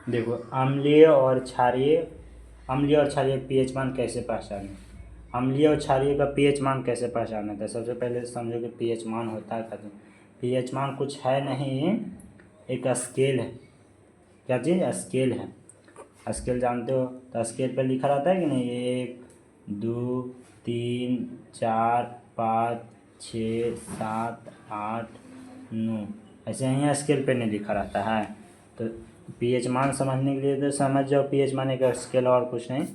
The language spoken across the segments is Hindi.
देखो अम्लीय और क्षारीय पीएच मान कैसे पहचानें। अम्लीय और क्षारीय का पीएच मान कैसे पहचाना था। सबसे पहले समझो कि पीएच मान होता है। पीएच मान कुछ है नहीं, एक स्केल है। क्या चीज़? स्केल है। स्केल जानते हो, तो स्केल पर लिखा रहता है कि नहीं, 1 2 3 4 5 6 7 8 9, ऐसे ही स्केल पे नहीं लिखा रहता है। तो पीएच मान समझने के लिए तो समझ जाओ, पीएच मान एक स्केल और कुछ नहीं।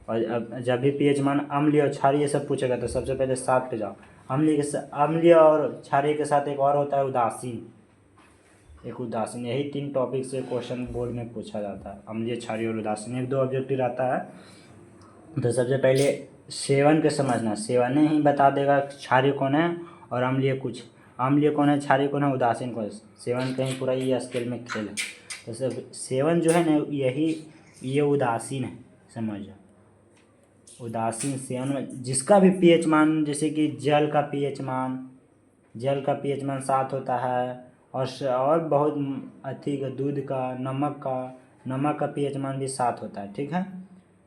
और अब जब भी पीएच मान अम्लीय और क्षारीय सब पूछेगा तो सबसे पहले साथ पे जाओ। अम्लीय और क्षारीय के साथ एक और होता है उदासीन। यही 3 टॉपिक से क्वेश्चन बोर्ड में पूछा जाता है, अम्लीय, क्षारीय और उदासीन। 1-2 ऑब्जेक्टिव रहता है। तो सबसे पहले सेवन के समझना, सेवन ही बता देगा क्षारीय कौन है और अम्लीय कौन है, क्षारीय कौन है, उदासीन कौन है। सेवन कहीं पूरा ये स्केल में खेल है। तो सब सेवन जो है ना, ये उदासीन है, समझ जाओ। उदासीन सेवन में जिसका भी पीएच मान, जैसे कि जल का पीएच मान 7 होता है। और बहुत अधिक दूध का, नमक का पीएच मान भी 7 होता है, ठीक है।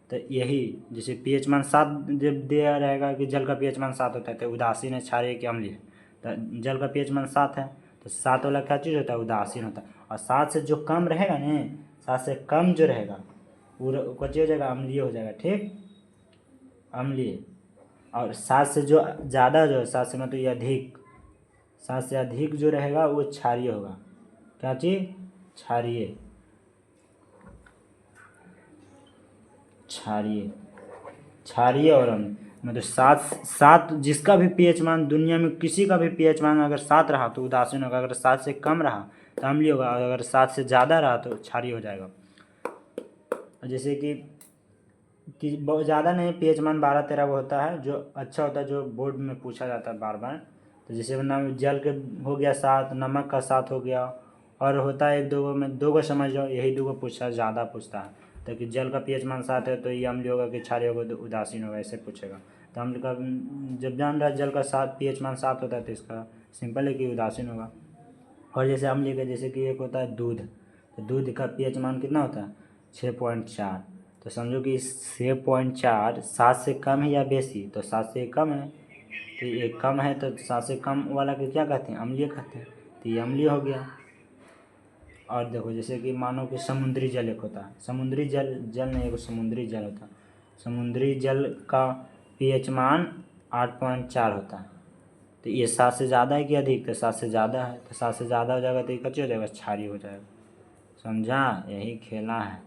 तो यही जैसे पीएच मान 7 जब दिया रहेगा कि जल का पीएच मान 7 होता है, तो उदासीन है, क्षारीय कि अम्लीय है। तो जल का पीएच मान 7 है, तो 7 वाला क्या चीज़ होता है, उदासीन होता है। और 7 से जो कम रहेगा ना, 7 से कम जो रहेगा वो क्या हो जाएगा, अम्लीय हो जाएगा, ठीक, अम्लीय। और 7 से जो ज़्यादा, जो 7 से मतलब ये अधिक, 7 से अधिक जो रहेगा वो क्षारीय होगा। क्या चीज़? क्षारीय और अम्ल। मतलब 7 जिसका भी पीएच मान, दुनिया में किसी का भी पीएच मान अगर 7 रहा तो उदासीन होगा। अगर 7 से कम रहा तो अम्लीय होगा। और अगर 7 से ज़्यादा रहा तो क्षारीय हो जाएगा। जैसे कि बहुत ज़्यादा नहीं, पीएच मान 12-13 वो होता है, जो अच्छा होता है, जो बोर्ड में पूछा जाता है बार बार। तो जैसे नाम जल के हो गया 7, नमक का 7 हो गया, और होता है 1-2 में 2 समझ लो, यही 2 पूछा, ज़्यादा पूछता है। तो कि जल का पीएच मान 7 है तो ये अम्लीय होगा कि क्षारीय होगा, तो उदासीन होगा, ऐसे पूछेगा। तो अम्ल का जब जान रहा है जल का 7 पीएच मान 7 होता है, तो इसका सिंपल है कि उदासीन होगा। और जैसे अम्लीय का, जैसे कि एक होता है दूध, तो दूध का पीएच मान कितना होता है, 6.4। तो समझो कि 6.4 7 से कम है या बेसी, तो 7 से कम है, तो ये कम है, तो 7 से कम वाला के क्या कहते हैं, अम्लीय कहते हैं। तो ये अम्लीय हो गया। और देखो जैसे कि मानो कि समुद्री जल एक होता है, समुद्री जल नहीं, एक समुद्री जल होता है। समुद्री जल का पीएच मान 8.4 होता है। तो ये 7 से ज़्यादा है कि अधिक, तो 7 से ज़्यादा है, तो 7 से ज़्यादा हो जाएगा तो ये कच्चे हो जाएगा, क्षारीय हो जाएगा। समझा, यही खेला है।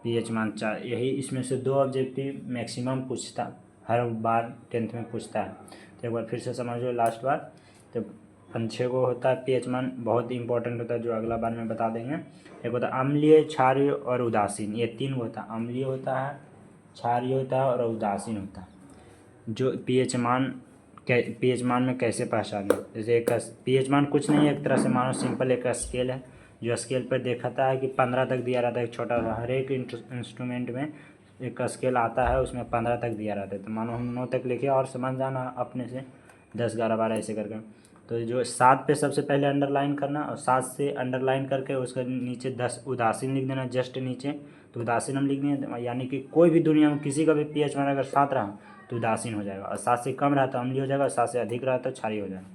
पीएच मान 4, यही इसमें से 2 ऑब्जेक्टिव मैक्सिमम पूछता, हर बार 10th में पूछता है। तो एक बार फिर से समझ लो लास्ट बार। तो 5-6 को होता है पीएच मान, बहुत इंपॉर्टेंट होता है, जो अगला बार में बता देंगे। एक होता है अम्लीय, क्षारीय और उदासीन, ये 3 होता है। अम्लीय होता है, क्षारीय होता है और उदासीन होता है। जो पीएच मान में कैसे पहचानें। जैसे एक पीएच मान कुछ नहीं है, एक तरह से मानो सिंपल एक स्केल है, जो स्केल पर दिखाता है कि 15 तक दिया रहता है, एक छोटा सा। हर एक इंस्ट्रूमेंट में एक स्केल आता है, उसमें 15 तक दिया रहता है। तो मानो हम 9 तक लिखे और समझ जाना अपने से, 10 11 12 ऐसे करके। तो जो 7 पे सबसे पहले अंडरलाइन करना, और 7 से अंडरलाइन करके उसके नीचे 10 उदासीन लिख देना, जस्ट नीचे। तो उदासीन हम लिख दें, यानी कि कोई भी दुनिया में किसी का भी पीएच मान अगर 7 रहा तो उदासीन हो जाएगा। और 7 से कम रहा तो अम्लीय हो जाएगा, और 7 से अधिक रहा तो क्षारीय हो जाएगा।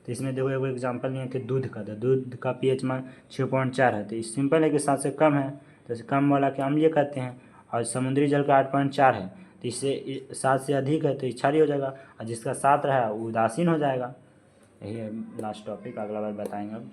तो इसमें देखो एक एग्जांपल नहीं है कि दूध का, तो दूध का पीएच मान 6.4 है, तो इस सिंपल है कि 7 से कम है, तो कम वाला के अम्लीय कहते हैं। और समुद्री जल का 8.4 है, तो इससे 7 से अधिक है तो ये क्षारीय हो जाएगा, और जिसका 7 रहा वो उदासीन हो जाएगा। यही है लास्ट टॉपिक, अगला बार बताएंगे अब।